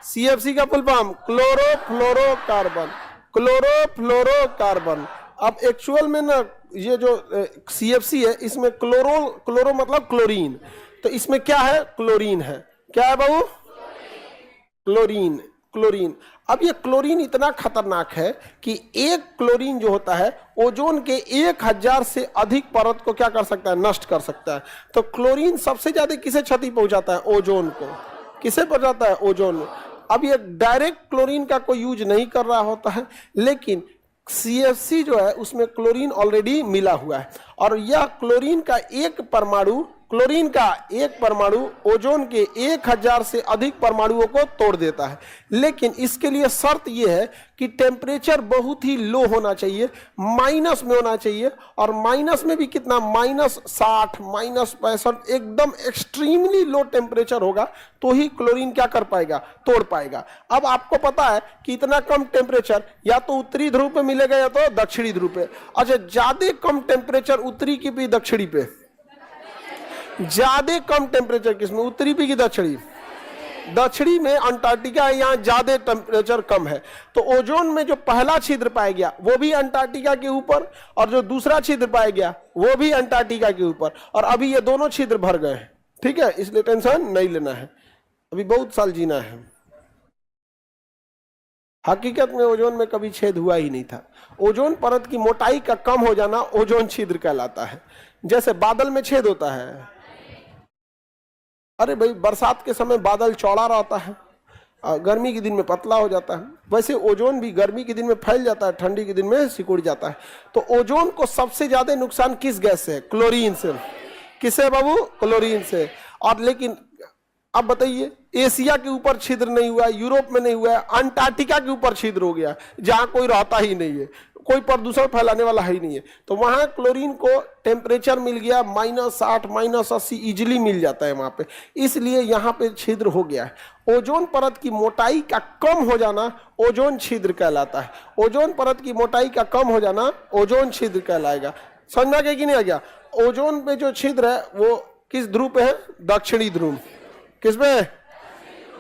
CFC का full form chlorofluorocarbon, chlorofluorocarbon. अब actual में ना ये जो CFC है इसमें क्लोरो मतलब क्लोरीन, तो इसमें क्या है, क्लोरीन है। क्या है बाबू, क्लोरीन, क्लोरीन। अब ये क्लोरीन इतना खतरनाक है कि एक क्लोरीन जो होता है ओजोन के 1000 से अधिक परत को क्या कर सकता है, नष्ट कर सकता है। तो क्लोरीन सबसे ज्यादा किसे क्षति पहुंचाता है, ओजोन को। किसे पहुंचाता है, ओजोन में। अब ये डायरेक्ट क्लोरीन का कोई यूज नहीं कर रहा होता है, लेकिन CFC जो है उसमें क्लोरीन ऑलरेडी मिला हुआ है, और यह क्लोरीन का एक परमाणु ओजोन के 1000 से अधिक परमाणुओं को तोड़ देता है। लेकिन इसके लिए शर्त यह है कि टेम्परेचर बहुत ही लो होना चाहिए, माइनस में होना चाहिए। और माइनस में भी कितना, -60, -65, एकदम एक्सट्रीमली लो टेम्परेचर होगा तो ही क्लोरीन क्या कर पाएगा, तोड़ पाएगा। अब आपको पता है कि इतना कम टेम्परेचर या तो उत्तरी ध्रुव पे मिलेगा या तो दक्षिणी ध्रुव पे। अच्छा, ज्यादा कम टेम्परेचर उत्तरी की भी दक्षिणी पे, ज्यादा कम टेम्परेचर किसमें, उत्तरी पे की दक्षिणी, दक्षिणी में अंटार्कटिका है, यहाँ ज्यादा टेम्परेचर कम है। तो ओजोन में जो पहला छिद्र पाया गया वो भी अंटार्कटिका के ऊपर, और जो दूसरा छिद्र पाया गया वो भी अंटार्कटिका के ऊपर, और अभी ये दोनों छिद्र भर गए हैं। ठीक है, इसलिए टेंशन नहीं लेना है, अभी बहुत साल जीना है। हकीकत में ओजोन में कभी छेद हुआ ही नहीं था। ओजोन परत की मोटाई का कम हो जाना ओजोन छिद्र कहलाता है। जैसे बादल में छेद होता है, अरे भाई बरसात के समय बादल चौड़ा रहता है, गर्मी के दिन में पतला हो जाता है। वैसे ओजोन भी गर्मी के दिन में फैल जाता है, ठंडी के दिन में सिकुड़ जाता है। तो ओजोन को सबसे ज्यादा नुकसान किस गैस से, क्लोरीन से। किससे बाबू, क्लोरीन से। और लेकिन अब बताइए, एशिया के ऊपर छिद्र नहीं हुआ, यूरोप में नहीं हुआ है, अंटार्कटिका के ऊपर छिद्र हो गया जहां कोई रहता ही नहीं है, कोई प्रदूषण फैलाने वाला ही नहीं है। तो वहां क्लोरीन को टेम्परेचर मिल गया -60, -80 इजिली मिल जाता है वहां पे, इसलिए यहाँ पे छिद्र हो गया है। ओजोन परत की मोटाई का कम हो जाना ओजोन छिद्र कहलाता है। ओजोन परत की मोटाई का कम हो जाना ओजोन छिद्र कहलाएगा। समझ में आ गया कि नहीं आ गया। ओजोन में जो छिद्र है वो किस ध्रुव पे है, दक्षिणी ध्रुव। किसमें,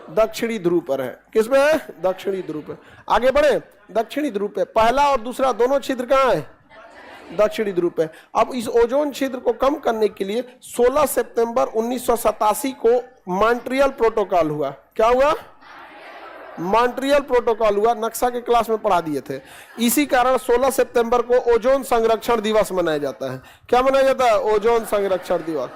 दक्षिणी ध्रुव पर है। किसमें है, दक्षिणी ध्रुव पे। आगे बढ़े, दक्षिणी ध्रुव पे पहला और दूसरा दोनों छिद्र कहाँ है, दक्षिणी ध्रुव पे। अब इस ओजोन छिद्र को कम करने के लिए 16 सितंबर 1987 को मॉन्ट्रियल प्रोटोकॉल हुआ। क्या हुआ, मॉन्ट्रियल प्रोटोकॉल हुआ। नक्शा के क्लास में पढ़ा दिए थे। इसी कारण 16 सितंबर को ओजोन संरक्षण दिवस मनाया जाता है। क्या मनाया जाता है, ओजोन संरक्षण दिवस।